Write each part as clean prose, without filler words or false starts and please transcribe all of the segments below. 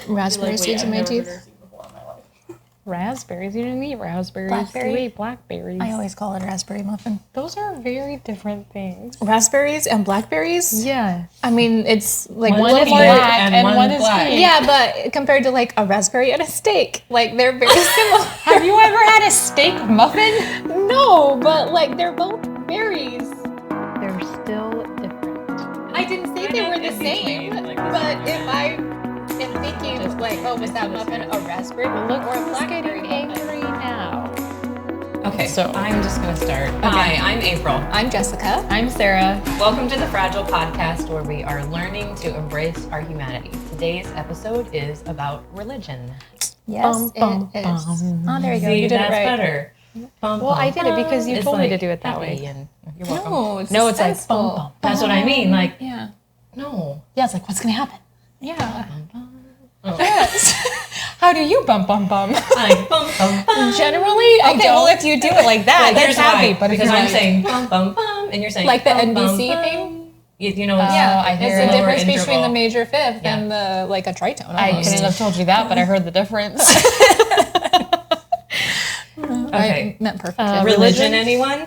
Raspberry seeds in my teeth. Raspberries? You didn't eat raspberries. Blackberry. You ate blackberries. I always call it a raspberry muffin. Those are very different things. Raspberries and blackberries? Yeah. I mean, it's like One is black and one is pink. Yeah, but compared to like a raspberry and a steak, like they're very similar. Have you ever had a steak muffin? No, but like they're both berries. They're still different. I didn't say they were the same, but if I am thinking like, oh, was that muffin a raspberry Look or a who's blackberry getting muffin? angry now. Okay, So- I'm just gonna start. Hi, I'm April. I'm Jessica. I'm Sarah. Welcome to the Fragile Podcast, where we are learning to embrace our humanity. Today's episode is about religion. Yes, Bum, it bum, is. bum. Oh, there you go. See, you did it that's right. better. Bum, Well, I bum, did it because you It's told me to like do it that happy way. and you're welcome. No, it's No, it's like suspenseful. bum, bum. That's what I mean. Like, Yeah. no. Yeah, it's like, what's gonna happen? Yeah. Oh. Yes. How do you bum bum bum? Like, bum, bum, bum. Generally, I okay. Well, don't. if you do it like that, Here's that's happy. why. But if Because you're I'm like, saying bum, bum, bum, and you're saying Like the bum, bum, NBC bum. thing? You know, it's, Yeah, I hear It's it. the lower difference between interval. the major fifth Yeah. and the like a tritone. I almost. couldn't have told you that, but I heard the difference. Okay. I meant perfect. Religion, anyone?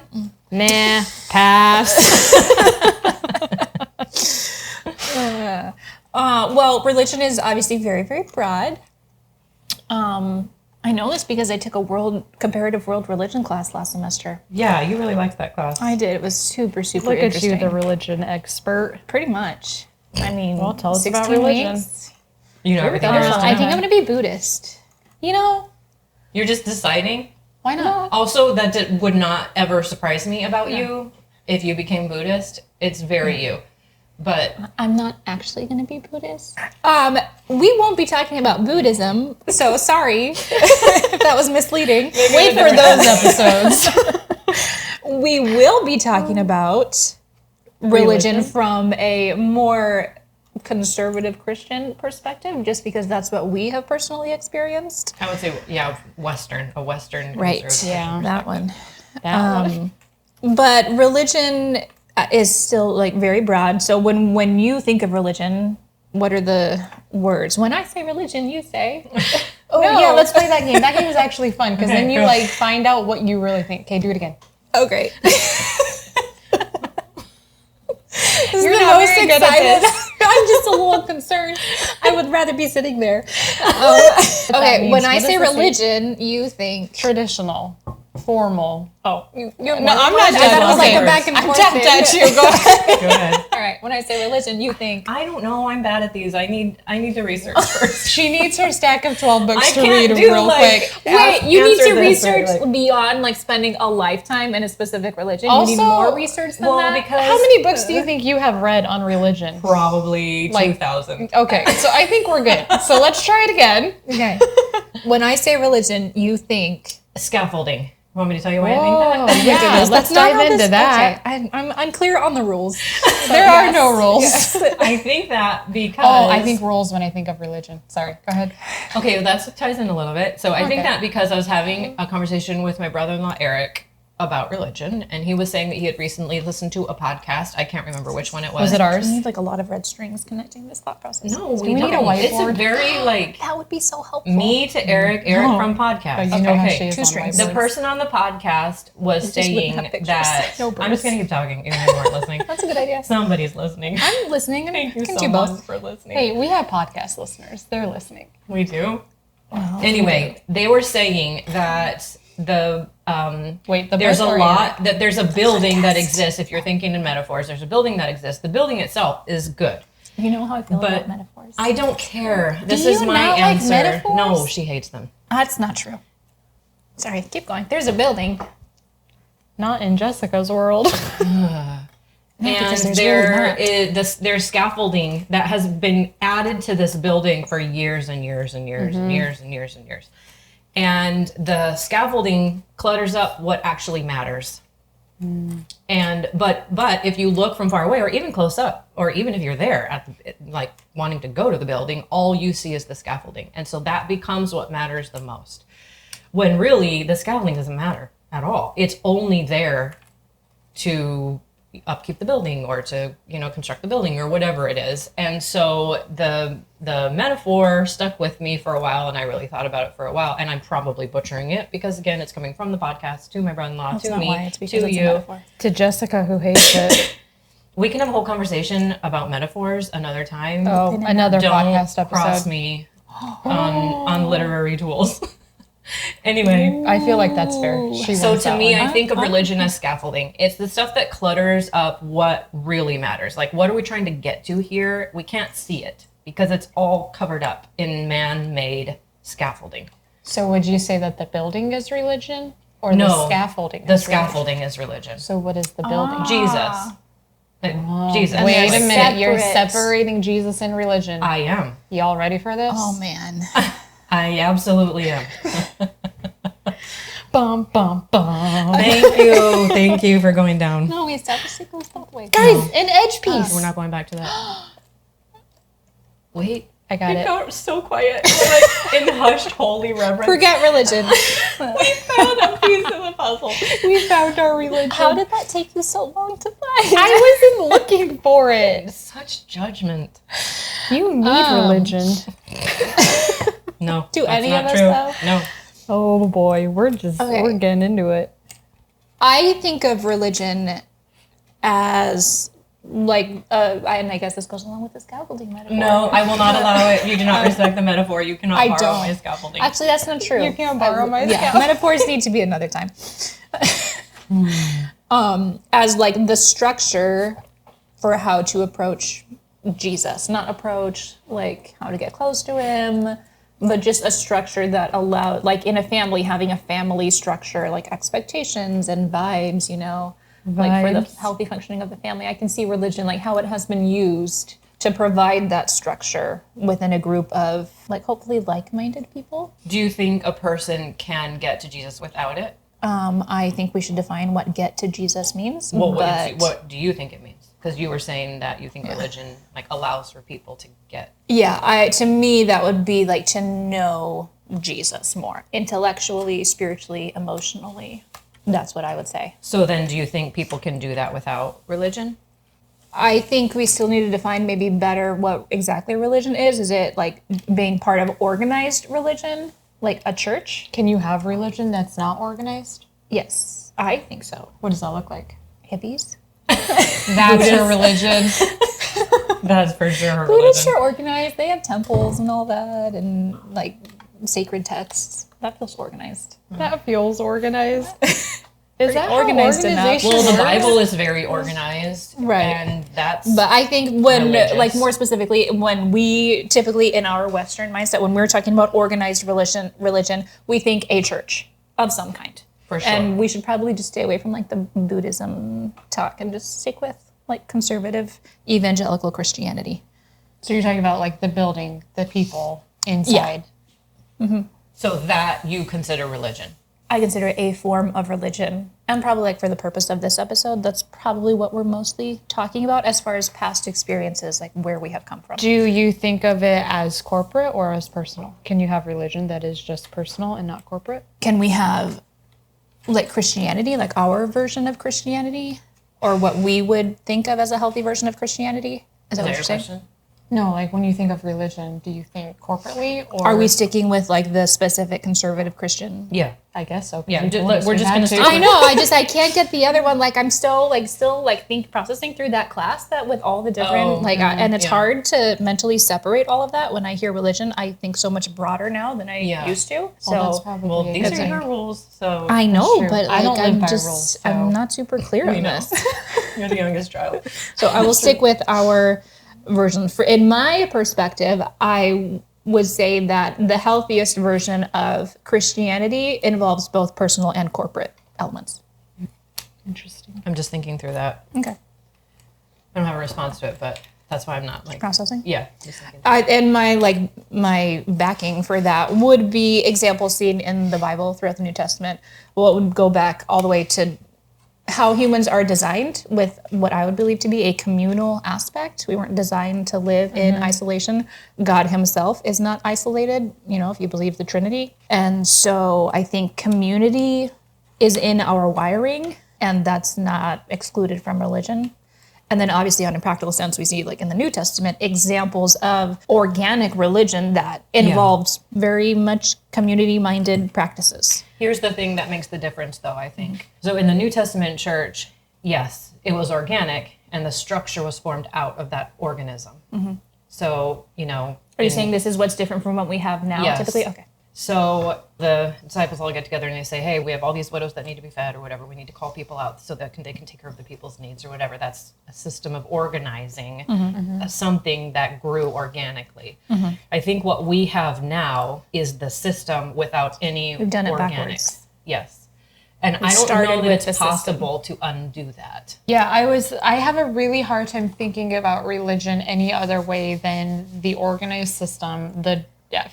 Nah, pass. Well, religion is obviously very, very broad. I know this because I took a comparative world religion class last semester. Yeah, you really liked that class. I did. It was super, super Look at interesting. you, the religion expert. Pretty much. I mean, Well, tell us about 16 religion. weeks. You know everything there is to I know. think I'm going to be Buddhist. You know, You're just deciding. why not? Also, would not ever surprise me about you if you became Buddhist. It's very you. But I'm not actually going to be Buddhist. We won't be talking about Buddhism, so sorry if that was misleading. Wait for those episodes. We will be talking about religion from a more conservative Christian perspective, just because that's what we have personally experienced. I would say, yeah, a Western Right. conservative Yeah. That one. That one. But religion is still like very broad. So when you think of religion, what are the words? When I say religion, you say, Oh, no. yeah, let's play that game. That game is actually fun because then you cool. like find out what you really think. Okay, do it again. oh, great. You're the not most very good at excited. this. I'm just a little concerned. I would rather be sitting there. Okay, means. when I What say does this mean? religion, you think. Traditional, formal. Oh, No, I'm not I thought it was like a Okay. back and I'm forth tapped thing. at you. Go ahead. Go ahead. All right, when I say religion, you think. I don't know. I'm bad at these. I need to research first. She needs her stack of 12 books I to can't read do, real like, quick. Wait, you need answer to this, research like- beyond like spending a lifetime in a specific religion. Also- you need more research than Well, that. because How many books do you think you have read on religion? probably Like- 2,000. Okay, so I think we're good. So let's try it again. Okay. When I say religion, you think. Scaffolding. You want me to tell you why I think that? Oh, yeah, let's dive into that. Okay, I'm unclear on the rules. There are no rules. I think that because Oh, I think rules when I think of religion. Sorry, go ahead. Okay, well, that ties in a little bit. So I think Okay. that because I was having a conversation with my brother-in-law, Eric, about religion, and he was saying that he had recently listened to a podcast. I can't remember which one it was. Was it ours? We need like a lot of red strings connecting this thought process. No, we we don't. need a whiteboard? It's a very, like, That would be so helpful. me to Eric No. from podcast. But you know how Okay. she is Two on strings. The whiteboards. person on the podcast was just wouldn't saying have pictures. that No I'm birds. just gonna keep talking, even though you weren't listening. That's a good idea. Somebody's listening. I'm listening. Thank you I can so do much both. for listening. Hey, we have podcast listeners. They're listening. We do. Anyway, they were saying that Wait, the there's a book or lot that there's a building that exists. If you're thinking in metaphors, there's a building that exists. The building itself is good. You know how I feel But about metaphors. I don't care. This you is my not like answer. metaphors? No, she hates them. That's not true. Sorry, keep going. There's a building. Not in Jessica's world. because And there's really there's scaffolding that has been added to this building for years and years and years and years and years and years. And the scaffolding clutters up what actually matters. And but if you look from far away or even close up, or even if you're there at like wanting to go to the building, all you see is the scaffolding. And so that becomes what matters the most. When really the scaffolding doesn't matter at all. It's only there to upkeep the building or to, construct the building or whatever it is. And so the metaphor stuck with me for a while, and I really thought about it for a while, and I'm probably butchering it because, again, it's coming from the podcast to my brother-in-law, That's to not me, why, it's because to it's a you. metaphor. To Jessica, who hates it. We can have a whole conversation about metaphors another time. Oh, another Don't podcast episode. cross me on literary tools. Anyway. I feel like that's fair. She So wins to that me, one. I think of religion as scaffolding. It's the stuff that clutters up what really matters. Like, what are we trying to get to here? We can't see it because it's all covered up in man-made scaffolding. So would you say that the building is religion? Or No, the scaffolding The is religion? scaffolding is religion. So what is the building? Jesus. Jesus. Wait a they're minute, you're separate. separating Jesus and religion. I am. Y'all ready for this? Oh man. I absolutely am. Bum, bum, bum. Thank you for going down. No, we established it goes that way. Guys, an edge piece. We're not going back to that. Wait, I got it it. got so quiet. We're like in hushed holy reverence. Forget religion. We found a piece of the puzzle. We found our religion. How did that take you so long to find? I wasn't looking for it. Such judgment. You need religion. No. Do that's any not of us, true. though? No. Oh boy, we're Okay. getting into it. I think of religion as like, and I guess this goes along with the scaffolding metaphor. No, I will not allow it. You do not respect the metaphor. You cannot I borrow don't. my scaffolding. Actually, that's not true. You can't borrow my Yeah, scaffolding. metaphors need to be another time. As like the structure for how to approach Jesus, not approach like how to get close to him, but just a structure that allowed, like in a family, having a family structure, like expectations and vibes, like for the Vibes. healthy functioning of the family. I can see religion, like how it has been used to provide that structure within a group of like hopefully like-minded people. Do you think a person can get to Jesus without it? I think we should define what get to Jesus means. Well, but what do you think it means? Because you were saying that you think religion like allows for people to get. yeah, to me that would be like to know Jesus more intellectually, spiritually, emotionally. That's what I would say. So then, do you think people can do that without religion? I think we still need to define maybe better what exactly religion is. Is it like being part of organized religion, like a church? Can you have religion that's not organized? Yes, I think so. What does that look like? Hippies? That's your religion. That's for sure Buddhists are organized. They have temples and all that, and like sacred texts. That feels organized. That feels organized. Is that organized how enough. organization Well, the works? Bible is very organized, Right. And that's But I think when, Religious. like more specifically, when we typically in our Western mindset, when we're talking about organized religion, we think a church of some kind. For sure. And we should probably just stay away from like the Buddhism talk and just stick with like conservative evangelical Christianity. So you're talking about like the building, the people inside. so that you consider religion. I consider it a form of religion. And probably like for the purpose of this episode, that's probably what we're mostly talking about as far as past experiences, like where we have come from. Do you think of it as corporate or as personal? Can you have religion that is just personal and not corporate? Can we have like Christianity, like our version of Christianity, or what we would think of as a healthy version of Christianity? Is that what you're saying? question? No, like when you think of religion, do you think corporately or Are we sticking with like the specific conservative Christian? Yeah. I guess so. 'cause Yeah, you ju- told look, us we're we just had gonna to. stick I know. I can't get the other one. Like I'm still processing through that class that with all the different and it's yeah. hard to mentally separate all of that. When I hear religion, I think so much broader now than I Yeah. used to. So Well, that's probably Well, a these good are your thing. rules, so I know, true. but I don't like, live I'm by just rules, I'm so- not super clear on know. this. you're the youngest child. So I will stick with our version. In my perspective, I would say that the healthiest version of Christianity involves both personal and corporate elements. Interesting. I'm just thinking through that. Okay. I don't have a response to it, but that's why I'm not like Processing? Yeah. Just thinking. And my backing for that would be examples seen in the Bible throughout the New Testament. Well, it would go back all the way to how humans are designed with what I would believe to be a communal aspect. We weren't designed to live in isolation. God himself is not isolated, if you believe the Trinity. And so I think community is in our wiring. and that's not excluded from religion. And then obviously on a practical sense, we see like in the New Testament examples of organic religion that involves very much community-minded practices. Here's the thing that makes the difference, though, I think. So in the New Testament church, yes, it was organic, and the structure was formed out of that organism. So, Are you saying this is what's different from what we have now, Yes. typically? Okay. So the disciples all get together and they say, hey, we have all these widows that need to be fed or whatever. We need to call people out so that they can take care of the people's needs or whatever. That's a system of organizing something that grew organically. I think what we have now is the system without any We've done it organics. backwards. Yes. And I don't started know that with it's the possible to undo that. Yeah, I have a really hard time thinking about religion any other way than the organized system, the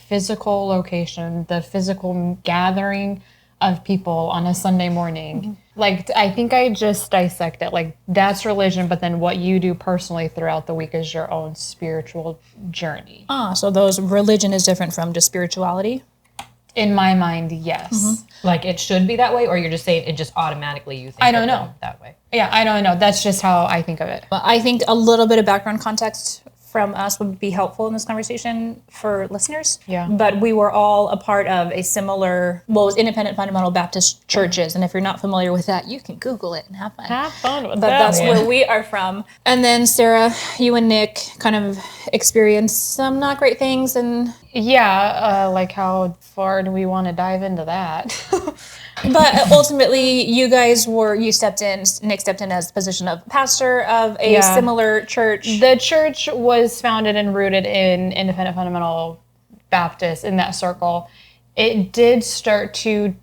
physical location, the physical gathering of people on a Sunday morning. Like, I think I just dissect it. Like, that's religion, but then what you do personally throughout the week is your own spiritual journey. So those religion is different from just spirituality? In my mind, yes. Like it should be that way, or you're just saying it just automatically you think I don't of know. them that way? Yeah, I don't know. That's just how I think of it. Well, I think a little bit of background context from us would be helpful in this conversation for listeners. Yeah. But we were all a part of a similar, well, it was independent fundamental Baptist churches. And if you're not familiar with that, you can Google it and have fun. Have fun with But that. that's where we are from. And then Sarah, you and Nick kind of experienced some not great things. And Yeah, like how far do we want to dive into that? but ultimately, you guys Nick stepped in as the position of pastor of a similar church. The church was founded and rooted in independent fundamental Baptist in that circle. It did start to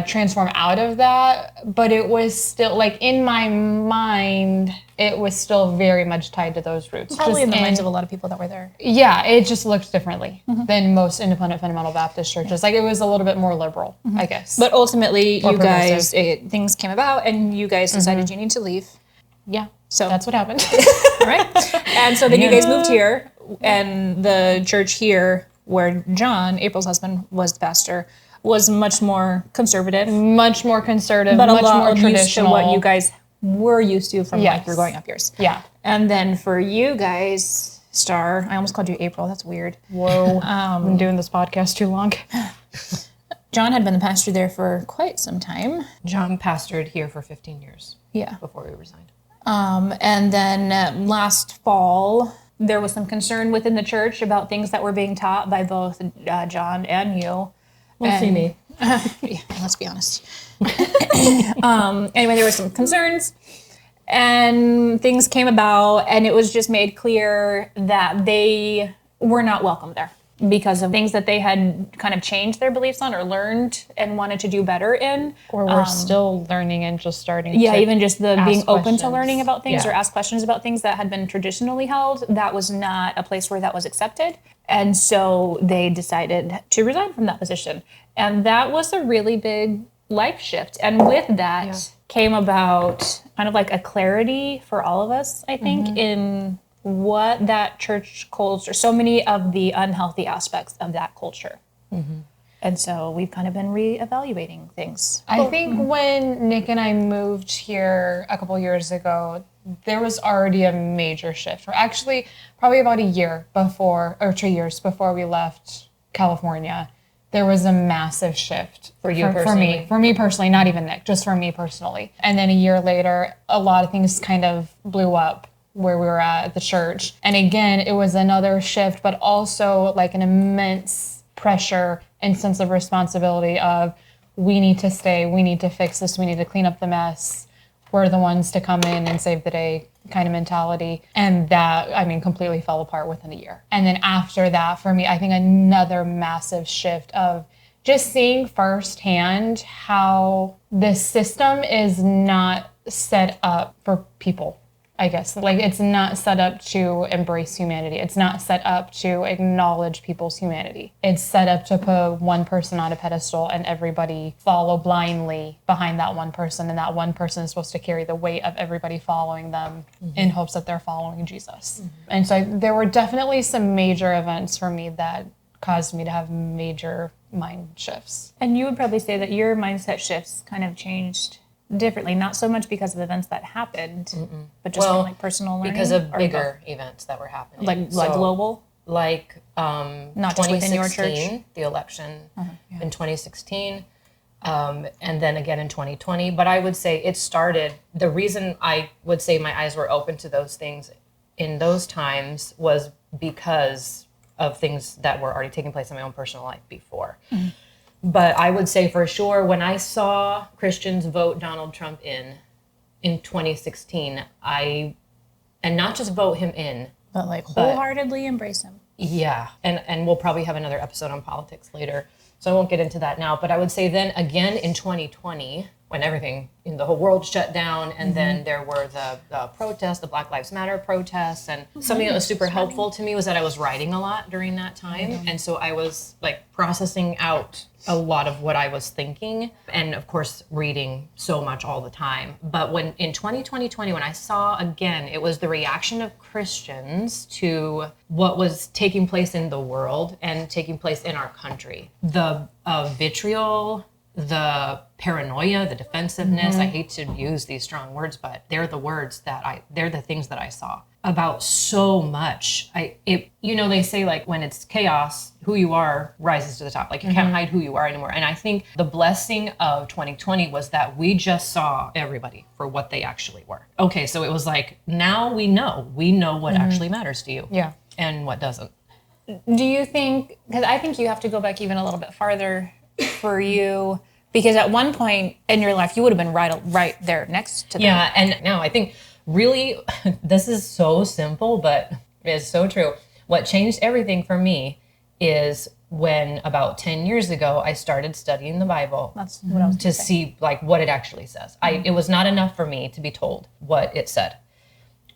transform out of that, but it was still, like, in my mind, it was still very much tied to those roots. Probably in the minds of a lot of people that were there. Yeah, it just looked differently than most independent fundamental Baptist churches. Like, it was a little bit more liberal, I guess. But ultimately, Or you guys, progressive. things came about, and you guys decided you need to leave. Yeah, So that's what happened. right? And so then you guys moved here, and the church here, where John, April's husband, was the pastor, was much more conservative, Much more conservative, but much a lot more used to traditional. what you guys were used to from like Yes. your growing up years. Yeah. And then for you guys, Star, I almost called you April. That's weird. Whoa. I've been doing this podcast too long. John had been the pastor there for quite some time. John pastored here for 15 years Yeah. before we resigned. And then last fall, there was some concern within the church about things that were being taught by both John and you. See me. Yeah, let's be honest. Anyway, there were some concerns, and things came about, and it was just made clear that they were not welcome there because of things that they had kind of changed their beliefs on or learned and wanted to do better in. Or we're still learning and just starting Yeah, to even just the ask being open to questions. learning about things Yeah. or ask questions about things that had been traditionally held, that was not a place where that was accepted. And so they decided to resign from that position. And that was a really big life shift. And with that came about kind of like a clarity for all of us, I think, in what that church culture, so many of the unhealthy aspects of that culture. And so we've kind of been reevaluating things. I think when Nick and I moved here a couple years ago, there was already a major shift. Or actually, probably about a year before, or 2 years before we left California, there was a massive shift For you for personally? me personally, not even Nick, just for me personally. And then a year later, a lot of things kind of blew up where we were at the church. And again, it was another shift, but also like an immense pressure and sense of responsibility of, we need to stay, we need to fix this, we need to clean up the mess. We're the ones to come in and save the day kind of mentality. And that, I mean, completely fell apart within a year. And then after that, for me, I think another massive shift of just seeing firsthand how this system is not set up for people, I guess. Like, it's not set up to embrace humanity. It's not set up to acknowledge people's humanity. It's set up to put one person on a pedestal and everybody follow blindly behind that one person. And that one person is supposed to carry the weight of everybody following them in hopes that they're following Jesus. And so there were definitely some major events for me that caused me to have major mind shifts. And you would probably say that your mindset shifts kind of changed differently, not so much because of events that happened, but just from like personal learning. Because of bigger events that were happening. Like global? Like Not just within your church? The election in 2016, and then again in 2020. But I would say it started, the reason I would say my eyes were open to those things in those times was because of things that were already taking place in my own personal life before. But I would say for sure, when I saw Christians vote Donald Trump in 2016, and not just vote him in, But like wholeheartedly embrace him. Yeah, and we'll probably have another episode on politics later, so I won't get into that now. But I would say then again in 2020, when everything in the whole world shut down, and then there were the protests, the Black Lives Matter protests, and something that was super helpful to me was that I was writing a lot during that time, and so I was like processing out a lot of what I was thinking, and of course reading so much all the time. But when in 2020, when I saw again, it was the reaction of Christians to what was taking place in the world and taking place in our country. The vitriol, the paranoia, the defensiveness. I hate to use these strong words, but they're the things that I saw about so much. They say like when it's chaos, who you are rises to the top. Like you can't hide who you are anymore. And I think the blessing of 2020 was that we just saw everybody for what they actually were. Okay, so it was like, now we know what actually matters to you. Yeah. And what doesn't. Do you think, because I think you have to go back even a little bit farther for you, because at one point in your life, you would have been right there next to them. Yeah, and now I think really, this is so simple, but it's so true. What changed everything for me is when about 10 years ago, I started studying the Bible. That's what I was to see like what it actually says. It was not enough for me to be told what it said.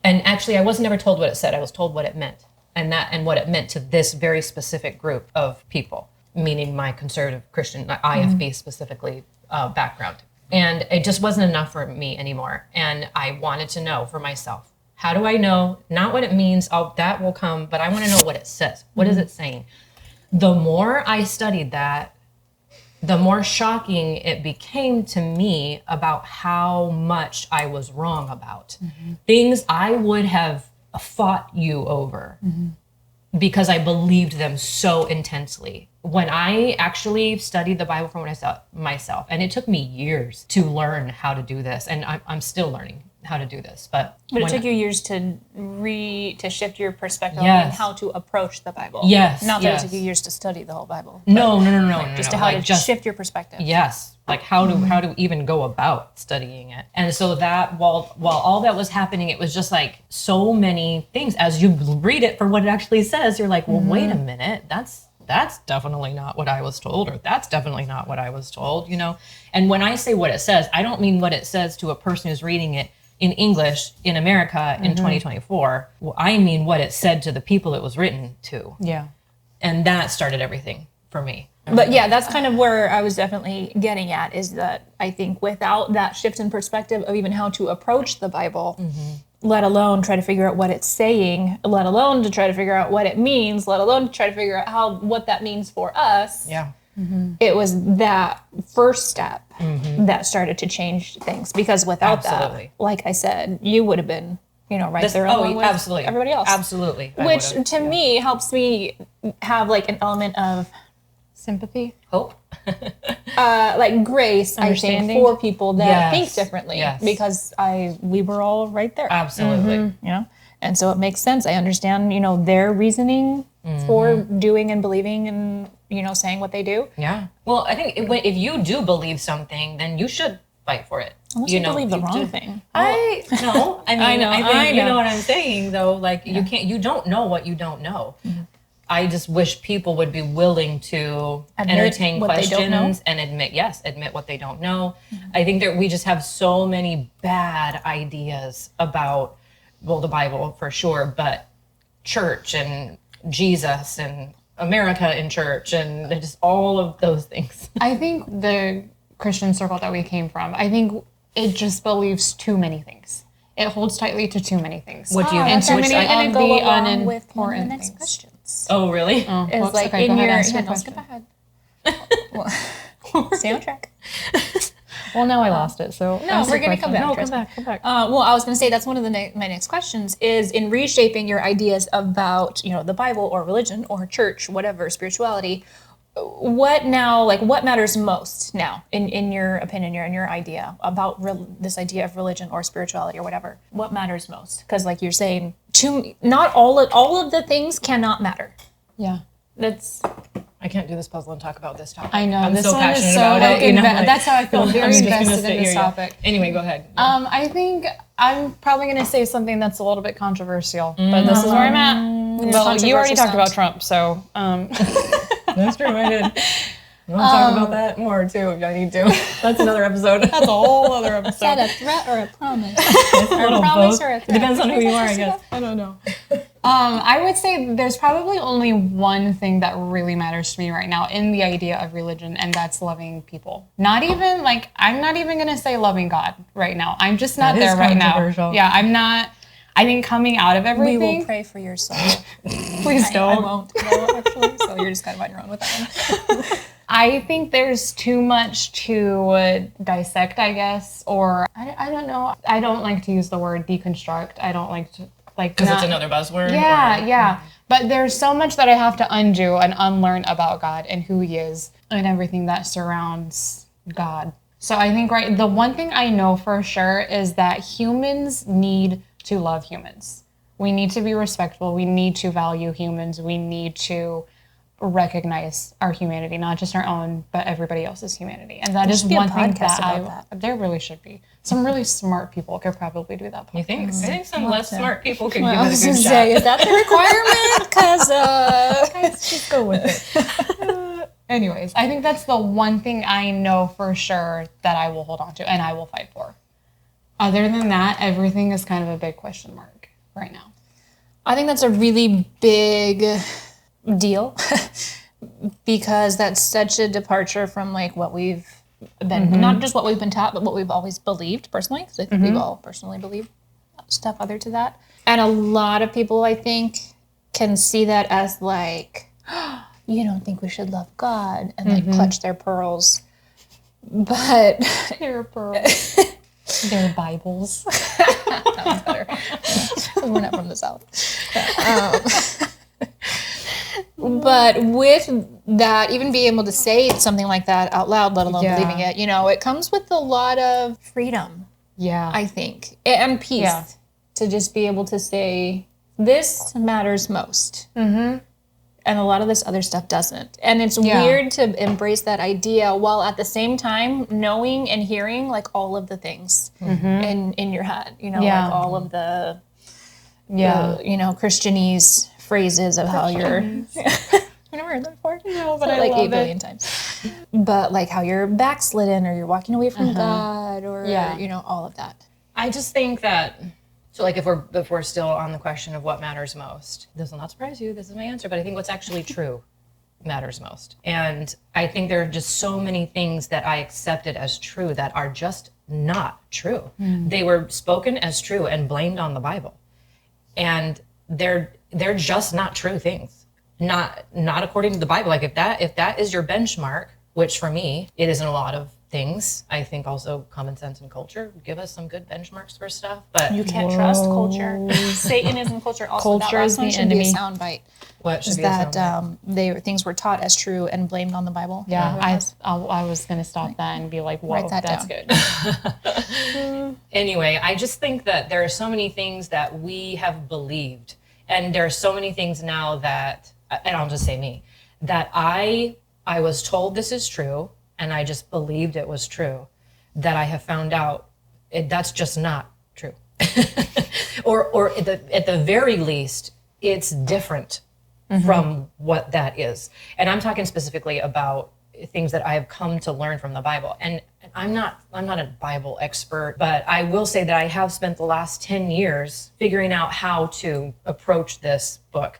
And actually, I was never told what it said. I was told what it meant, and what it meant to this very specific group of people, meaning my conservative Christian, IFB specifically, background. And it just wasn't enough for me anymore. And I wanted to know for myself, how do I know? Not what it means, that will come, but I want to know what it says. What is it saying? The more I studied that, the more shocking it became to me about how much I was wrong about. Things I would have fought you over because I believed them so intensely. When I actually studied the Bible for myself, and it took me years to learn how to do this, and I'm still learning how to do this. But it took you years to shift your perspective Yes. on how to approach the Bible. Yes, Not that yes. it took you years to study the whole Bible. No. Just to how to shift your perspective. Yes, like how to even go about studying it. And so that while all that was happening, it was just like so many things. As you read it for what it actually says, you're like, well, wait a minute, that's definitely not what I was told, or that's definitely not what I was told, And when I say what it says, I don't mean what it says to a person who's reading it in English in America in 2024. Well, I mean what it said to the people it was written to. Yeah. And that started everything for me. But yeah, that's kind of where I was definitely getting at, is that I think without that shift in perspective of even how to approach the Bible, let alone try to figure out what it's saying, let alone to try to figure out what it means, let alone to try to figure out what that means for us. Yeah. It was that first step that started to change things, because without that, like I said, you would have been, there along with everybody else. Absolutely. Which to me helps me have like an element of sympathy, hope, like grace, I think, for people that think differently, because we were all right there. Absolutely. And so it makes sense. I understand, their reasoning for doing and believing and, saying what they do. Yeah. Well, I think if you do believe something, then you should fight for it. Unless you believe the wrong thing. I know. I think you know know what I'm saying, though. Like you don't know what you don't know. I just wish people would be willing to entertain questions and admit what they don't know. I think that we just have so many bad ideas about, the Bible for sure, but church and Jesus and America in church and just all of those things. I think the Christian circle that we came from, I think it just believes too many things. It holds tightly to too many things. What do you mean? Too many of the unimportant with one of the next questions. Oh, really? It's like in your... Skip ahead. Stay on track. Well, now I lost it. So No, we're going to come back. No, trust come me. back. Come back. Well, I was going to say that's one of the my next questions is in reshaping your ideas about, the Bible or religion or church, whatever, spirituality. What now, like what matters most now in your opinion, in your idea about this idea of religion or spirituality or whatever? What matters most? Because like you're saying, not all of the things cannot matter. Yeah. I can't do this puzzle and talk about this topic. I know. I'm this so one passionate is so about it. that's how I feel. Very I'm just gonna invested sit in this here, topic. Anyway, go ahead. I think I'm probably going to say something that's a little bit controversial, but this is where I'm at. Well, you already talked about Trump, so. That's true, I did. I want to talk about that more too if I need to. That's another episode. That's a whole other episode. Is that a threat or a promise? Or a promise or a threat? It depends on who you are, I guess. I don't know. I would say there's probably only one thing that really matters to me right now in the idea of religion, and that's loving people. Not even I'm not even going to say loving God right now. I'm just not there right now. Yeah, I'm not. I think coming out of everything. We will pray for your soul. Please don't. I won't, actually. So you're just kind of on your own with that one. I think there's too much to dissect, I guess, or I don't know. I don't like to use the word deconstruct. I don't like to because it's another buzzword. Yeah. But there's so much that I have to undo and unlearn about God and who He is and everything that surrounds God. So I think the one thing I know for sure is that humans need to love humans. We need to be respectful. We need to value humans. We need to recognize our humanity, not just our own, but everybody else's humanity. And that is one thing that there really should be. Some really smart people could probably do that podcast. You think? I think some less smart people could give I it was a good gonna shot. say, is that the requirement? Because Guys, just go with it. Anyways, I think that's the one thing I know for sure that I will hold on to and I will fight for. Other than that, everything is kind of a big question mark right now. I think that's a really big deal because that's such a departure from like what we've been, not just what we've been taught, but what we've always believed personally, because I think we've all personally believed stuff other to that. And a lot of people, I think, can see that as like, you don't think we should love God and like clutch their pearls. But Their pearls. Their Bibles. that one's better. 'Cause we're not from the South. But with that, even being able to say something like that out loud, let alone believing it, it comes with a lot of freedom. Yeah. I think. And peace to just be able to say, this matters most. Mm-hmm. And a lot of this other stuff doesn't. And it's weird to embrace that idea while at the same time knowing and hearing like all of the things in your head, like all of the Christianese phrases of how you're... I've never heard that before. No, but so, I like love 8 billion times. But like how you're backslidden or you're walking away from God or, all of that. I just think that, so like if we're still on the question of what matters most, this will not surprise you, this is my answer, but I think what's actually true matters most. And I think there are just so many things that I accepted as true that are just not true. They were spoken as true and blamed on the Bible. And they're just not true things. Not according to the Bible. Like if that is your benchmark, which for me, it is in a lot of things. I think also common sense and culture give us some good benchmarks for stuff, but you can't trust culture. Satanism culture also. Culture is the should enemy. be a soundbite. What should Is be that things were taught as true and blamed on the Bible? Yeah, I was going to stop that and be like, whoa, that's good. Anyway, I just think that there are so many things that we have believed, and there are so many things now that, and I'll just say me, that I was told this is true, and I just believed it was true, that I have found out that's just not true. or at the very least, it's different from what that is. And I'm talking specifically about things that I have come to learn from the Bible. And I'm not a Bible expert, but I will say that I have spent the last 10 years figuring out how to approach this book.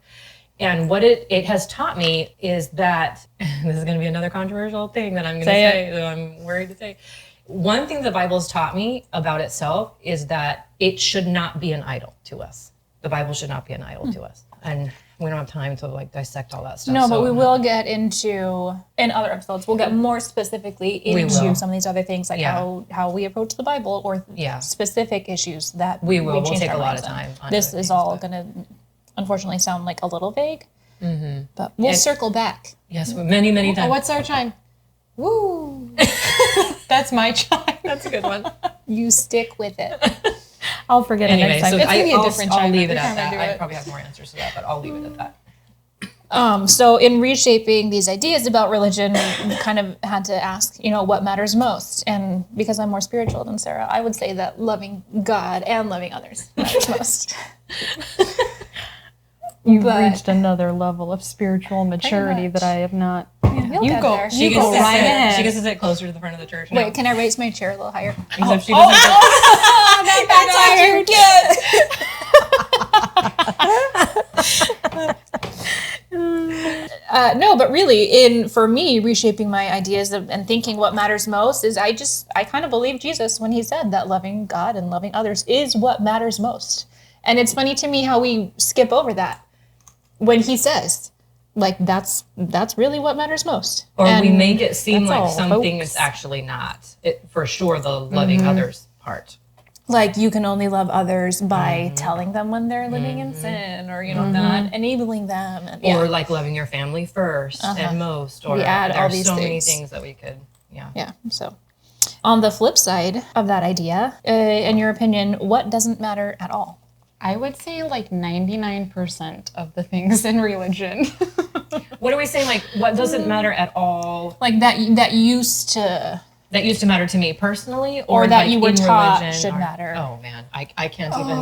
And what it has taught me is that, this is going to be another controversial thing that I'm going to say that I'm worried to say. One thing the Bible has taught me about itself is that it should not be an idol to us. The Bible should not be an idol to us. And we don't have time to like dissect all that stuff. No, but so we I'm will not- get into, in other episodes, we'll get more specifically into some of these other things, like how we approach the Bible or specific issues that we will. We'll change take our a lot minds of on. time. On This other is things, all but- going to, unfortunately, sound like a little vague, but we'll circle back. Yes, many, many times. What's our chime? Woo! That's my chime. That's a good one. You stick with it. I'll forget Anyway, it next time. so It's gonna be a different I'll chime leave it every at time I that. do I it. probably have more answers to that, but I'll leave it at that. So in reshaping these ideas about religion, we kind of had to ask, what matters most? And because I'm more spiritual than Sarah, I would say that loving God and loving others matters most. You've But- reached another level of spiritual maturity much. that I have not. You'll You get go. there. You go right ahead. She gets to sit closer to the front of the church now. Wait, can I raise my chair a little higher? Except she doesn't That's all you get. No, but really, for me, reshaping my ideas and thinking what matters most is I kind of believe Jesus when he said that loving God and loving others is what matters most. And it's funny to me how we skip over that when he says, like, that's really what matters most. Or And we make it seem that's like all, something folks. is actually not. For sure, the loving others part. Like you can only love others by telling them when they're living in sin, or not enabling them, and, Or like loving your family first and most. Or We add all there's these so many things. things that we could, yeah. So, on the flip side of that idea, in your opinion, what doesn't matter at all? I would say like 99% of the things in religion. What do we say? Like, what doesn't matter at all? Like that used to, That used to matter to me personally, or that like you were in taught religion, should or- matter. Oh man, I can't even.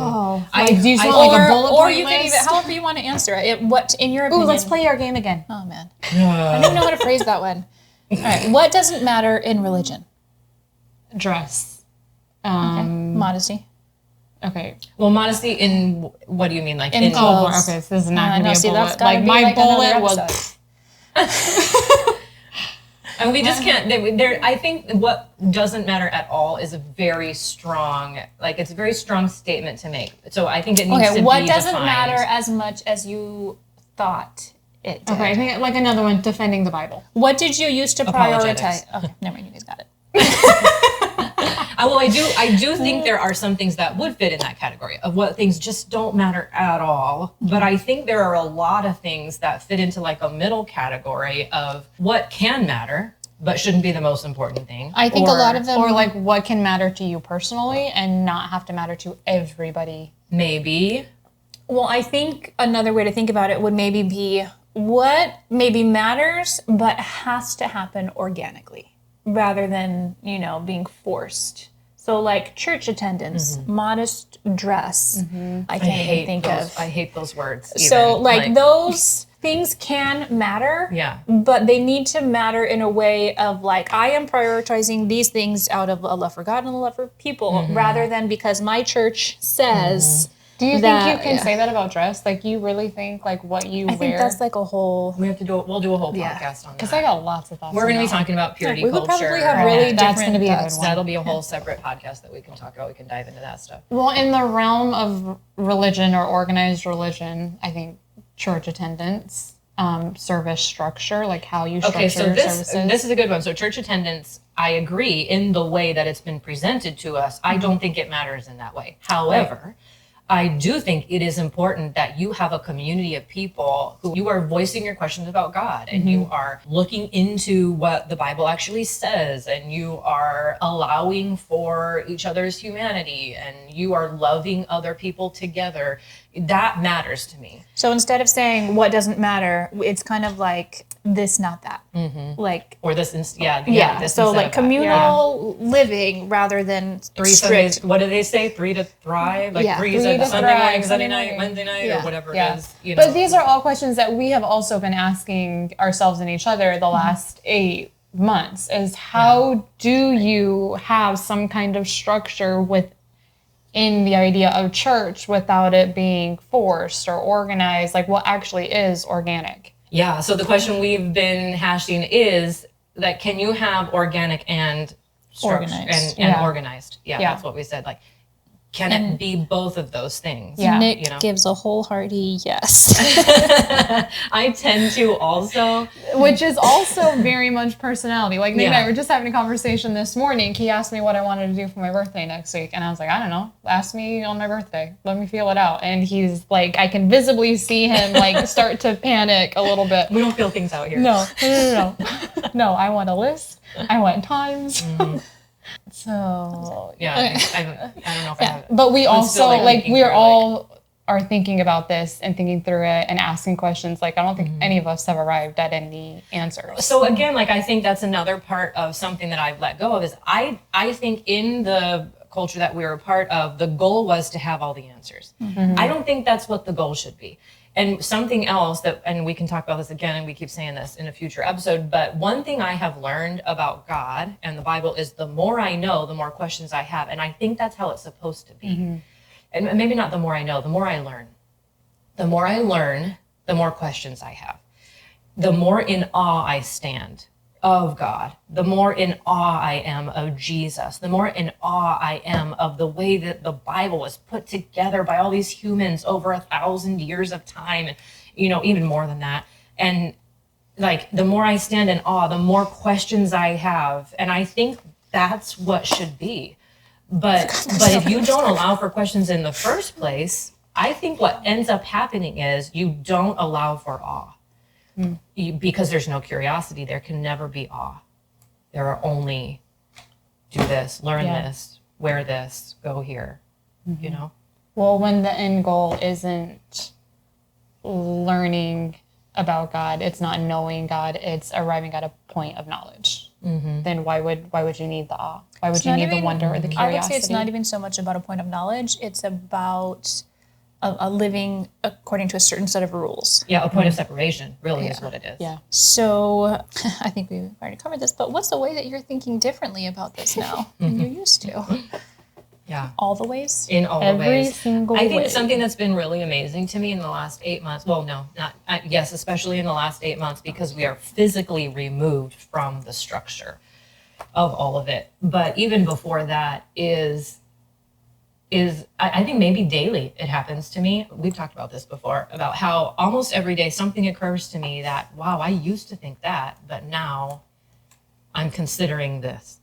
Like, do you just I- want like a bullet or point you can even, list? however you want to answer it. What in your Ooh, opinion? let's play our game again. Oh man, I don't even know how to phrase that one. All right, what doesn't matter in religion? Dress. Modesty. Okay. Well, modesty in what do you mean? Like In in clothes. Okay, so this is not I going know, to be see, a that's bullet. gotta Like be my like another bullet was. episode. And we just can't. I think what doesn't matter at all is a very strong, it's a very strong statement to make. So I think it needs to Okay, be what doesn't defined. matter as much as you thought it did? Okay, I think like another one, defending the Bible. What did you use to Apologetics. prioritize? Okay, never mind, you guys got it. Well, I do think there are some things that would fit in that category of what things just don't matter at all. But I think there are a lot of things that fit into like a middle category of what can matter, but shouldn't be the most important thing. I think a lot of them, Or like what can matter to you personally and not have to matter to everybody. Maybe. well, I think another way to think about it would maybe be what maybe matters, but has to happen organically rather than, being forced. So like church attendance, modest dress. I can't even think of. I hate those words. So even. like those things can matter. Yeah. But they need to matter in a way of like, I am prioritizing these things out of a love for God and a love for people rather than because my church says Do you that, think you can say that about dress? Like you really think like what you I wear? think that's like a whole, we'll do a whole podcast on that. Because I got lots of thoughts. We're going to on be that one. talking about purity we would culture. probably have really That's different gonna be a good thoughts. one. That'll be a whole separate podcast that we can talk about. We can dive into that stuff. Well, in the realm of religion or organized religion, I think church attendance, service structure, like how you structure Okay, so your this services. is a good one. So church attendance, I agree in the way that it's been presented to us. I don't think it matters in that way. However, I do think it is important that you have a community of people who you are voicing your questions about God and you are looking into what the Bible actually says and you are allowing for each other's humanity and you are loving other people together. That matters to me. so instead of saying what doesn't matter, it's kind of like this, not that. Like, Or this, this so instead like of that. communal living rather than Three strict. Sundays, what do they say? 3 to thrive? Like Yeah, 3 3 Sunday to morning, thrive, Sunday Sunday night, morning. Wednesday night, Yeah. or whatever Yeah. it is. But these are all questions that we have also been asking ourselves and each other the last 8 months is how do you have some kind of structure within the idea of church without it being forced or organized, like what actually is organic? Yeah, so the question we've been hashing is that can you have organic and structured Organized. and Yeah. organized? Yeah, Yeah. that's what we said. Like, Can it be both of those things? Yeah. Nick gives a wholehearted yes. I tend to also. Which is also very much personality. Like Nick and Yeah. I were just having a conversation this morning. He asked me what I wanted to do for my birthday next week. And I was like, I don't know. Ask me on my birthday. Let me feel it out. And he's like, I can visibly see him like start to panic a little bit. We don't feel things out here. No. No, I want a list. I want times. So Yeah, I don't know if I have it. but we also still, like, like thinking we're through, all are thinking about this and thinking through it and asking questions. Like I don't think any of us have arrived at any answers. So again, like I think that's another part of something that I've let go of is I think in the culture that we were a part of, the goal was to have all the answers. I don't think that's what the goal should be. And something else that, and we can talk about this again, and we keep saying this in a future episode, but one thing I have learned about God and the Bible is the more I know, the more questions I have. And I think that's how it's supposed to be. And maybe not the more I know, the more I learn. The more I learn, the more questions I have. The more in awe I stand of God, the more in awe I am of Jesus, the more in awe I am of the way that the Bible was put together by all these humans over 1,000 years of time, and even more than that. And like the more I stand in awe, the more questions I have. And I think that's what should be. But if you don't allow for questions in the first place, I think what ends up happening is you don't allow for awe. Because there's no curiosity, there can never be awe. There are only do this, learn this, wear this, go here, Well, when the end goal isn't learning about God, it's not knowing God, it's arriving at a point of knowledge. Then why would you need the awe? Why would you need the wonder or the curiosity? I would say it's not even so much about a point of knowledge. It's about a living according to a certain set of rules. Yeah, a point of separation really is what it is. Yeah. So I think we've already covered this, but what's the way that you're thinking differently about this now than you used to? Yeah. All the ways? In all the Every ways. single I think way. something that's been really amazing to me in the last 8 months, well, no, not, yes, especially in the last 8 months, because we are physically removed from the structure of all of it. But even before that is I think maybe daily it happens to me. We've talked about this before, about how almost every day something occurs to me that, wow, I used to think that, but now I'm considering this.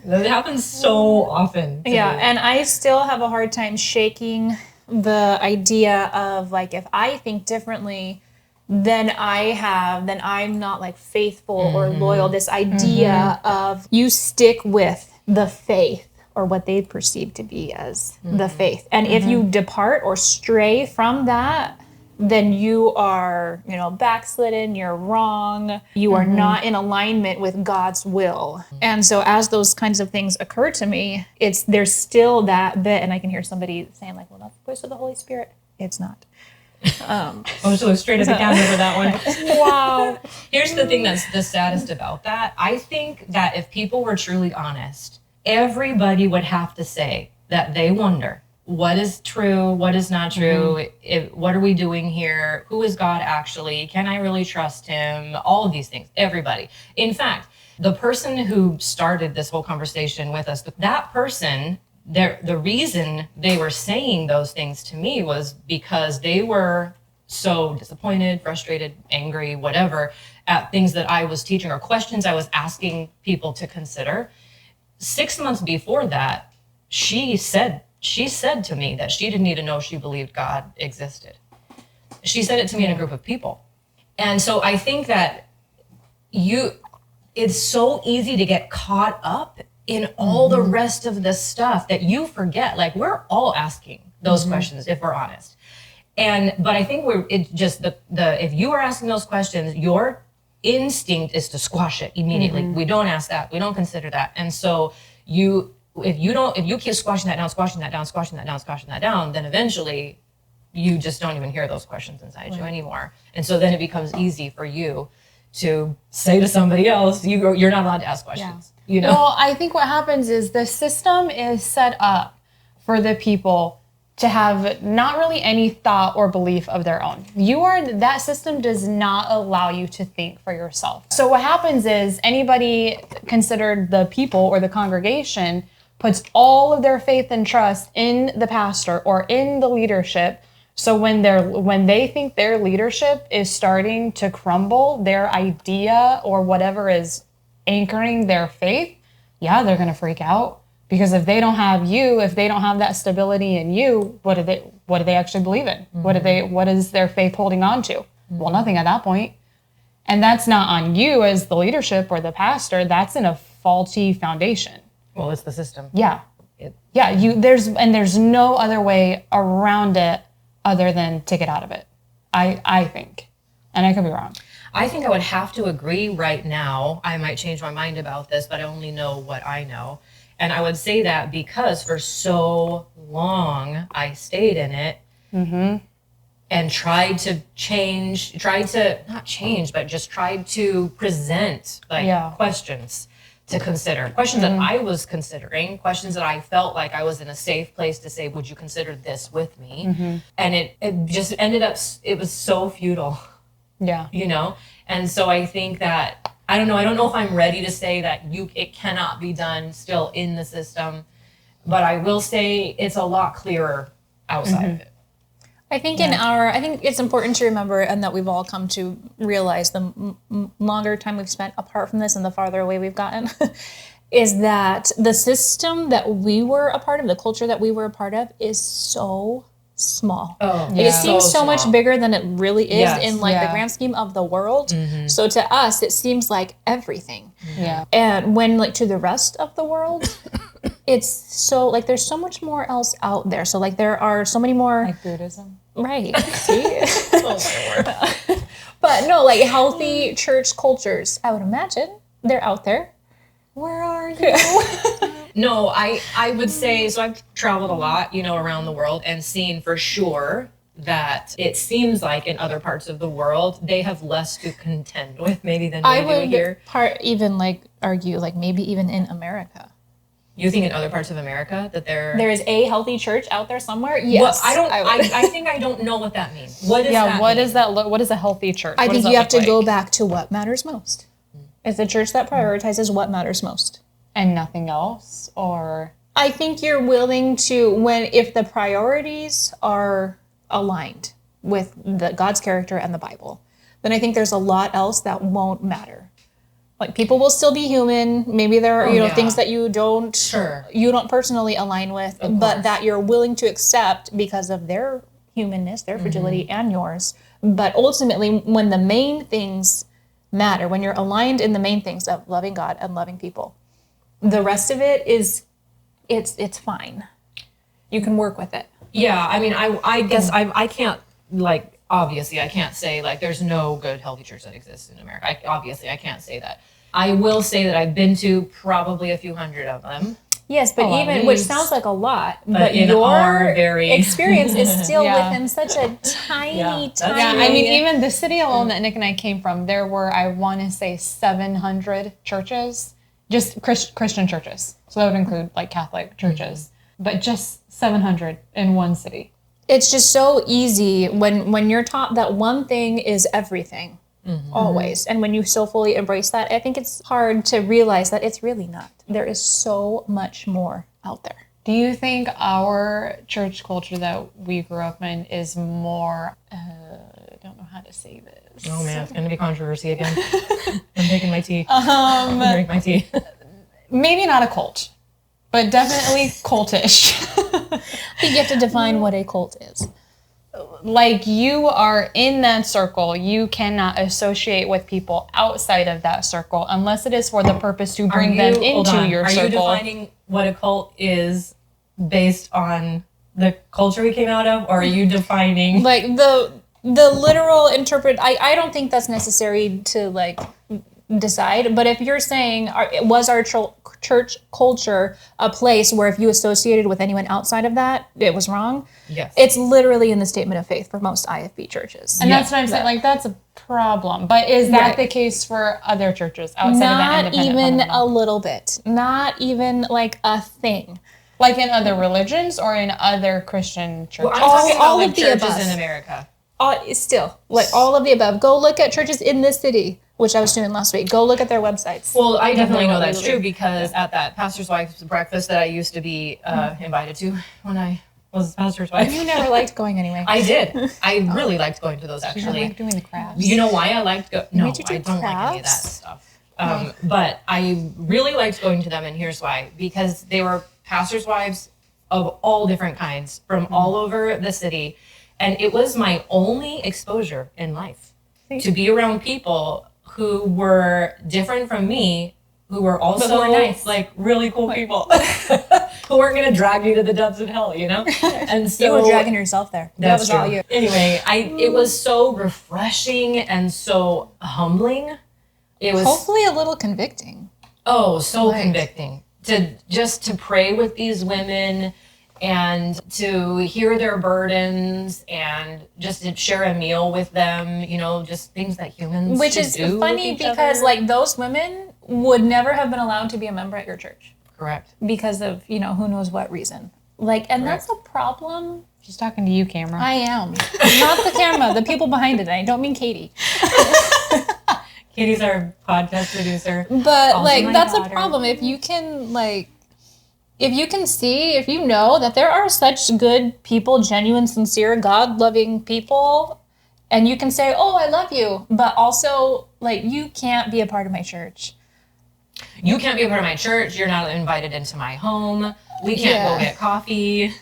That happens so often to me. And I still have a hard time shaking the idea of like, if I think differently, then I'm not like faithful or loyal. This idea of you stick with the faith or what they perceive to be as the faith. And if you depart or stray from that, then you are, backslidden, you're wrong, you are not in alignment with God's will. And so as those kinds of things occur to me, there's still that bit, and I can hear somebody saying like, well, that's the voice of the Holy Spirit. It's not. I was so straight as a camera for that one. Wow. Here's the thing that's the saddest about that. I think that if people were truly honest, everybody would have to say that they wonder what is true, what is not true, what are we doing here, who is God actually, can I really trust him, all of these things, everybody. In fact, the person who started this whole conversation with us, that person, the reason they were saying those things to me was because they were so disappointed, frustrated, angry, whatever, at things that I was teaching or questions I was asking people to consider. 6 months before that, she said to me that she didn't even know she believed God existed. She said it to me in a group of people. And so I think that it's so easy to get caught up in all the rest of the stuff that you forget. Like, we're all asking those questions if we're honest. But I think if you are asking those questions, your instinct is to squash it immediately. We don't ask that. We don't consider that. And so if you keep squashing that down, then eventually you just don't even hear those questions inside you anymore. And so then it becomes easy for you to say to somebody else, you're not allowed to ask questions. Well, I think what happens is the system is set up for the people to have not really any thought or belief of their own. That system does not allow you to think for yourself. So what happens is anybody considered the people or the congregation puts all of their faith and trust in the pastor or in the leadership. So when they think their leadership is starting to crumble, their idea or whatever is anchoring their faith, yeah, they're going to freak out. Because if they don't have you, if they don't have that stability in you, what do they actually believe in? What is their faith holding on to? Well, nothing at that point. And that's not on you as the leadership or the pastor. That's in a faulty foundation. Well, it's the system. Yeah. There's no other way around it other than to get out of it. I think. And I could be wrong. I think I would have to agree right now. I might change my mind about this, but I only know what I know. And I would say that because for so long I stayed in it and tried to present questions to consider. Questions that I was considering, questions that I felt like I was in a safe place to say, would you consider this with me? And it just ended up, it was so futile. Yeah. You know? And so I think that, I don't know if I'm ready to say that it cannot be done still in the system, but I will say it's a lot clearer outside of it. I think I think it's important to remember, and that we've all come to realize the longer time we've spent apart from this and the farther away we've gotten, is that the system that we were a part of, the culture that we were a part of, is so small. It seems so much bigger than it really is in the grand scheme of the world. So to us, it seems like everything. Yeah. And when to the rest of the world, it's so there's so much more else out there. So there are so many more, like Buddhism. Right. See? But no, healthy church cultures, I would imagine they're out there. Where are you? No, I would say, so I've traveled a lot, around the world and seen for sure that it seems like in other parts of the world, they have less to contend with maybe than we do here. Argue maybe even in America. You think in other parts of America that there is a healthy church out there somewhere? Yes. Well, I think I don't know what that means. What is a healthy church? I think you have to go back to what matters most. It's a church that prioritizes what matters most. And nothing else? Or I think you're willing to, if the priorities are aligned with God's character and the Bible, then I think there's a lot else that won't matter. People will still be human. Maybe there are things that you don't personally align with, but that you're willing to accept because of their humanness, their fragility, and yours. But ultimately, when the main things matter, when you're aligned in the main things of loving God and loving people, the rest of it is, it's fine. You can work with it. Yeah, I mean, I guess I can't, obviously I can't say, there's no good healthy church that exists in America. I can't say that. I will say that I've been to probably a few hundred of them. Yes, but which sounds like a lot, but your experience is still within such a tiny. I mean, even the city alone that Nick and I came from, there were, I want to say, 700 churches. Just Christian churches. So that would include Catholic churches, but just 700 in one city. It's just so easy when you're taught that one thing is everything, always. And when you so fully embrace that, I think it's hard to realize that it's really not. There is so much more out there. Do you think our church culture that we grew up in is more, I don't know how to say this. Oh man, it's going to be controversy again. I'm taking my tea. I'm going to drink my tea. Maybe not a cult, but definitely cultish. I think you have to define what a cult is. You are in that circle, you cannot associate with people outside of that circle unless it is for the purpose to bring them into your circle. Are you defining what a cult is based on the culture we came out of, or are you defining the literal interpret? I don't think that's necessary to decide, but if you're saying was our church culture a place where if you associated with anyone outside of that, it was wrong? Yes. It's literally in the statement of faith for most IFB churches. And that's what I'm saying, that's a problem. But is that the case for other churches outside of that independent? Not even a little bit. Not even a thing. In other religions or in other Christian churches? Well, I'm talking about churches in America. Still, like all of the above. Go look at churches in this city, which I was doing last week. Go look at their websites. Well, I definitely know that's true because at that pastor's wife's breakfast that I used to be invited to when I was pastor's wife. You never liked going anyway. I did. I really liked going to those, actually. I like doing the crafts. You know why I liked No, Made you do I don't like any of that crafts? stuff. But I really liked going to them, and here's why. Because they were pastors' wives of all different kinds from all over the city. And it was my only exposure in life to be around people who were different from me, who were also who were nice. like really cool people who weren't going to drag me to the depths of hell, you know? And so You were dragging yourself there. That was true. all you. Anyway, it was so refreshing and so humbling. It was Hopefully a little convicting. so convicting to pray with these women and to hear their burdens and just to share a meal with them, you know, just things that humans Which should is do funny with each because other. like those women would never have been allowed to be a member at your church Correct. because of, you know, who knows what reason. Like, and that's a problem. She's talking to you, camera. I am. Not the camera, the people behind it. I don't mean Katie. Katie's our podcast producer. But Also like my that's daughter. a problem if you can see, if you know that there are such good people, genuine, sincere, God-loving people, and you can say, "Oh, I love you," but also like you can't be a part of my church. You can't be a part of my church. You're not invited into my home. We can't go get coffee.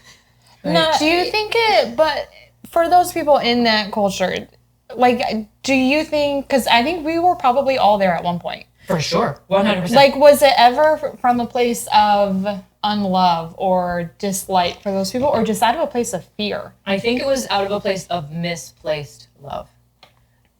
Not, Do you think but for those people in that culture, like, do you think, because I think we were probably all there at one point. For sure. 100%. Like, was it ever from a place of unlove or dislike for those people, or just out of a place of fear? I think it was out of a place of misplaced love.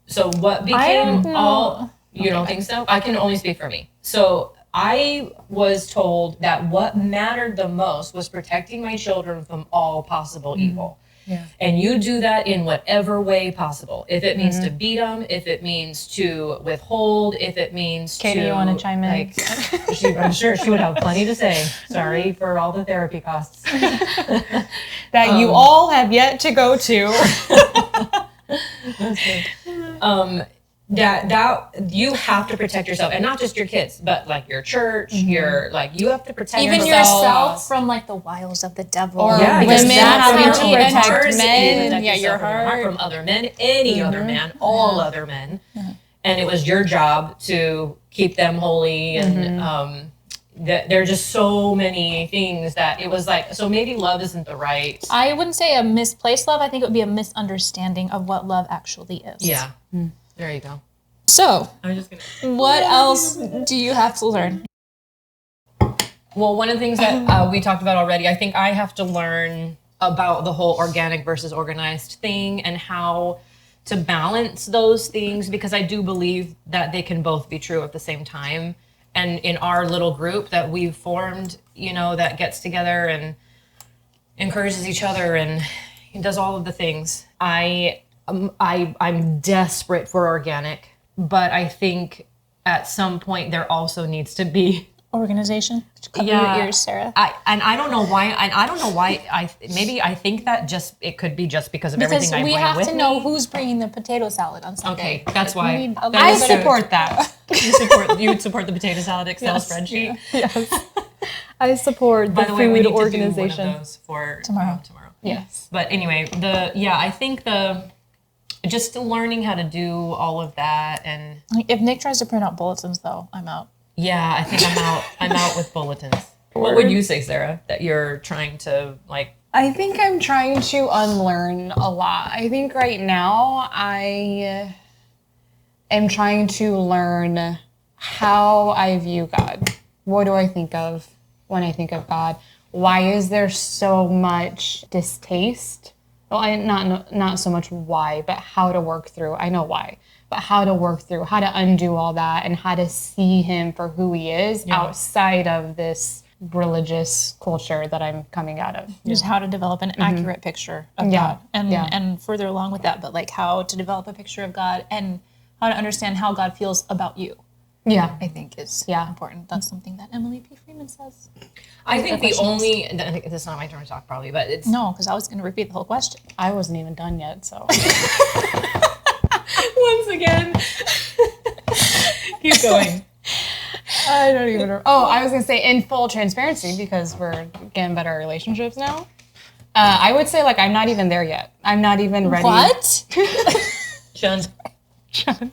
So what I became don't know. all, you don't think so? I can only speak for me. So I was told that what mattered the most was protecting my children from all possible evil. Yeah. And you do that in whatever way possible. If it means to beat them, if it means to withhold, if it means Katie, to... you want to chime in? Like, I'm sure she would have plenty to say. Sorry for all the therapy costs. That you all have yet to go to. That you have to protect yourself, and not just your kids, but like your church, your like you have to protect even yourself. yourself from like the wiles of the devil. Or Yeah, women because that's having how to it protect enters. men. You protect Yeah, your yourself from heart. from other men, any other man, all other men, and it was your job to keep them holy. And there are just so many things that it was like. So maybe love isn't the right. I wouldn't say a misplaced love. I think it would be a misunderstanding of what love actually is. Yeah, there you go. So, I'm just gonna. what else do you have to learn? Well, one of the things that we talked about already, I think I have to learn about the whole organic versus organized thing and how to balance those things, because I do believe that they can both be true at the same time. And in our little group that we've formed, you know, that gets together and encourages each other and does all of the things, I'm desperate for organic, but I think at some point there also needs to be Organization. Cover your ears, Sarah. I don't know why. I think that just it could be just because of Because everything I we bring have with to know me. who's bringing the potato salad on Sunday. Okay, that's why. We need a I little bit of- support that. You would support the potato salad Excel spreadsheet. Yes. I support By the the way, we food need to do organization. one of those for Tomorrow. Tomorrow. Yes. But anyway, I think just learning how to do all of that, and If Nick tries to print out bulletins, though, I'm out. yeah, I think I'm out. I'm out with bulletins. What would you say, Sarah? That you're trying to like? I think I'm trying to unlearn a lot. I think right now I am trying to learn how I view God. What do I think of when I think of God? Why is there so much distaste? Well, not so much why, but how to work through. I know why, but how to work through, how to undo all that, and how to see Him for who He is outside of this religious culture that I'm coming out of. Just how to develop an accurate picture of Yeah. God. Yeah. And further along with that, but like how to develop a picture of God and how to understand how God feels about you. Yeah. I think is Yeah. important. That's something that Emily P. Freeman says. I think the only, I think this is not my turn to talk probably, but it's No, because I was going to repeat the whole question. I wasn't even done yet, so. once again. Keep going. I don't even know. Oh, I was going to say in full transparency, because we're getting better relationships now. I would say, like, I'm not even there yet. I'm not even ready. What? Shun. Chime.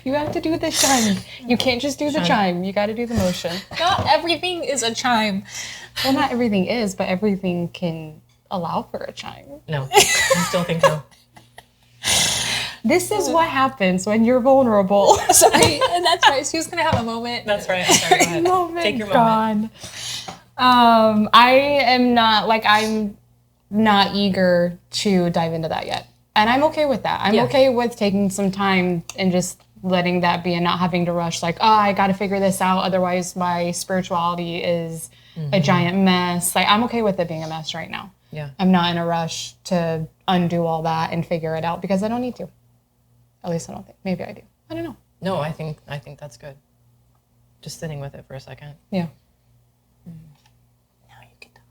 You have to do the chime. You can't just do the chime. You got to do the motion. Not everything is a chime. Well, not everything is, but everything can allow for a chime. No, I still think no. This is what happens when you're vulnerable. Sorry, and that's right. She was going to have a moment. That's right. I'm sorry. Go ahead. Moment Take your moment. gone. I am not, like, I'm not eager to dive into that yet. And I'm okay with that. I'm okay with taking some time and just letting that be and not having to rush, like, oh, I got to figure this out. Otherwise, my spirituality is a giant mess. Like, I'm okay with it being a mess right now. Yeah. I'm not in a rush to undo all that and figure it out because I don't need to. At least I don't think. Maybe I do. I don't know. No, I think that's good. Just sitting with it for a second. Yeah. Now you can talk.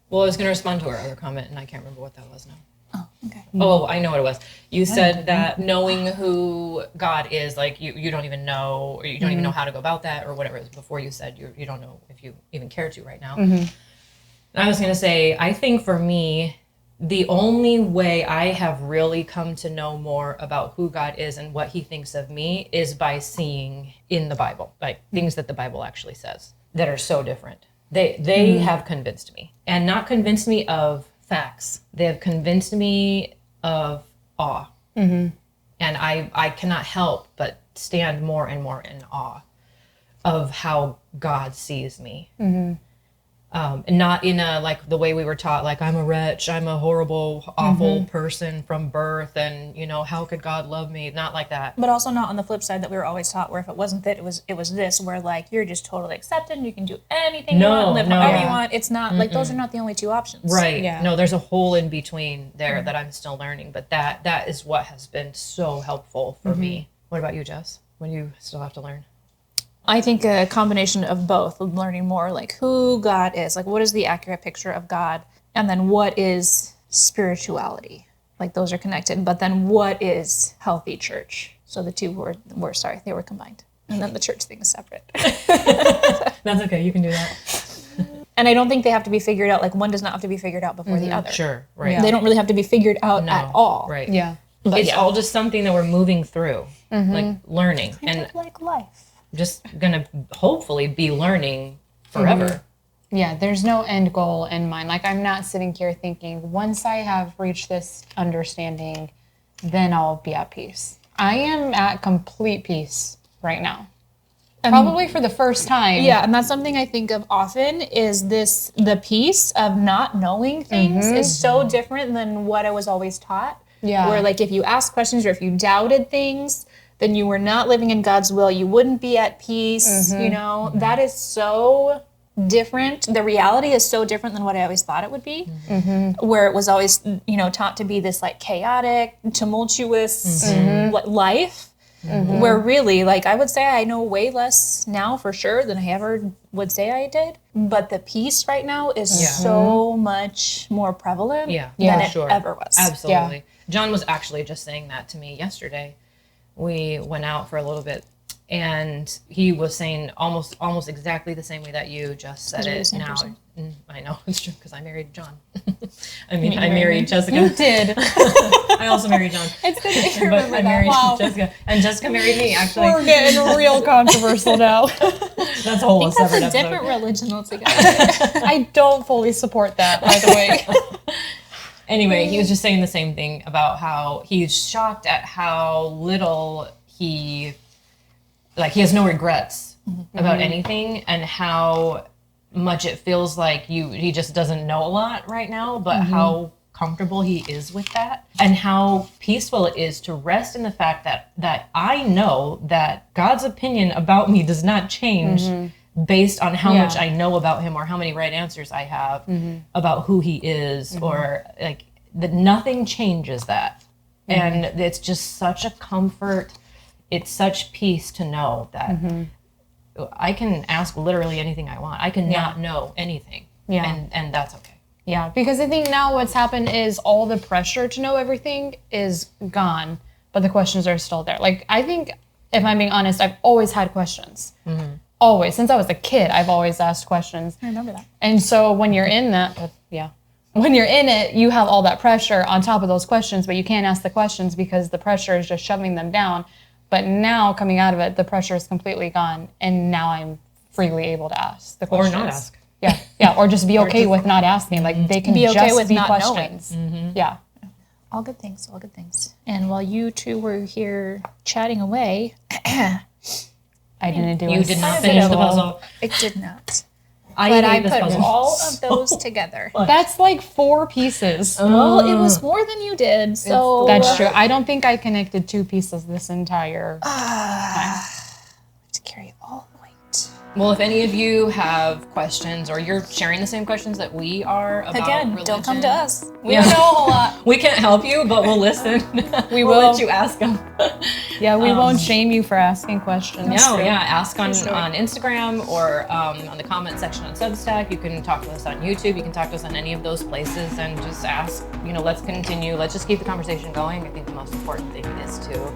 Well, I was going to respond to our other comment, and I can't remember what that was now. Oh, okay. Oh, I know what it was. You said that knowing who God is, like you don't even know, or you don't even know how to go about that, or whatever it was before you said you don't know if you even care to right now. And I was going to say, I think for me, the only way I have really come to know more about who God is and what he thinks of me is by seeing in the Bible, like things that the Bible actually says that are so different. They have convinced me, and not convinced me of facts. They have convinced me of awe. And I cannot help but stand more and more in awe of how God sees me. And not in a, like the way we were taught, like I'm a wretch, I'm a horrible, awful person from birth, and how could God love me? Not like that. But also not on the flip side that we were always taught, where if it wasn't that, it was this, where like you're just totally accepted and you can do anything you want, live however you want. It's not like those are not the only two options. Right. Yeah. No, there's a whole in between there that I'm still learning, but that is what has been so helpful for me. What about you, Jess? When you still have to learn? I think a combination of both, learning more like who God is, like what is the accurate picture of God, and then what is spirituality. Like those are connected, but then what is healthy church? So the two were they were combined. And then the church thing is separate. That's okay, you can do that. And I don't think they have to be figured out, like one does not have to be figured out before the other. Sure, right. They don't really have to be figured out at all. Right. Yeah. But It's all just something that we're moving through, like learning. kind And of like life. just gonna hopefully be learning forever. Yeah, there's no end goal in mind. Like, I'm not sitting here thinking, once I have reached this understanding, then I'll be at peace. I am at complete peace right now. Probably for the first time. Yeah, and that's something I think of often is the piece of not knowing things is so different than what I was always taught. Yeah. Where like if you ask questions or if you doubted things, then you were not living in God's will. You wouldn't be at peace, That is so different. The reality is so different than what I always thought it would be. Where it was always, taught to be this like chaotic, tumultuous life. Where really, like I would say I know way less now for sure than I ever would say I did. But the peace right now is so much more prevalent than it ever was. Absolutely. Yeah. John was actually just saying that to me yesterday. We went out for a little bit, and he was saying almost exactly the same way that you just said it now. I know, it's true, because I married John. I married Jessica. You did. I also married John. It's good that you But remember I that. married Wow. Jessica, and Jessica married me, actually. We're getting real controversial now. That's a whole That's separate a episode. different religion altogether. I don't fully support that, by the way. Anyway, he was just saying the same thing about how he's shocked at how little he has no regrets about anything, and how much it feels like he just doesn't know a lot right now, but how comfortable he is with that, and how peaceful it is to rest in the fact that I know that God's opinion about me does not change based on how much I know about him or how many right answers I have about who he is, or like that nothing changes that. And it's just such a comfort it's such peace to know that I can ask literally anything I want. I can not know anything. Yeah. And that's okay. Yeah, because I think now what's happened is all the pressure to know everything is gone, but the questions are still there. Like, I think, if I'm being honest, I've always had questions. Always. Since I was a kid, I've always asked questions. I remember that. And so when you're in that, when you're in it, you have all that pressure on top of those questions, but you can't ask the questions because the pressure is just shoving them down. But now, coming out of it, the pressure is completely gone, and now I'm freely able to ask the questions. Or not ask. Yeah, or just be okay with not asking. Like, they can Be okay just with be not questions. Yeah. All good things, all good things. And while you two were here chatting away, I didn't do it. You did not finish the puzzle. it did not. I But I hate this put puzzle. all of those together. That's like 4 pieces. Well, it was more than you did, so That's true. I don't think I connected 2 pieces this entire to carry all the weight. Well, if any of you have questions or you're sharing the same questions that we are about Again, religion, don't come to us. We don't know a whole lot. We can't help you, but we'll listen. We We'll will. let you ask them. Yeah, we won't shame you for asking questions. No, ask on Instagram or on the comment section on Substack. You can talk to us on YouTube. You can talk to us on any of those places and just ask. Let's continue. Let's just keep the conversation going. I think the most important thing is to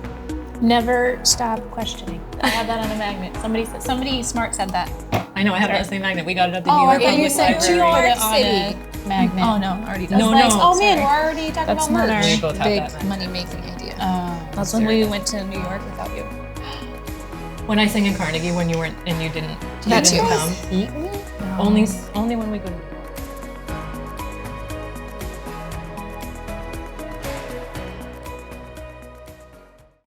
Never stop questioning. I have that on a magnet. Somebody smart said that. I know I have that same magnet. We got it at the New I York thought Public you said Library. New York on City. a magnet. Oh no, already done. No, That's no. Oh man, Sorry. we're already talking That's about not our merch. We both have big that magnet. money-making idea. That's when we went to New York without you. When I sang in Carnegie, when you weren't and you didn't That's you. come. Only when we go to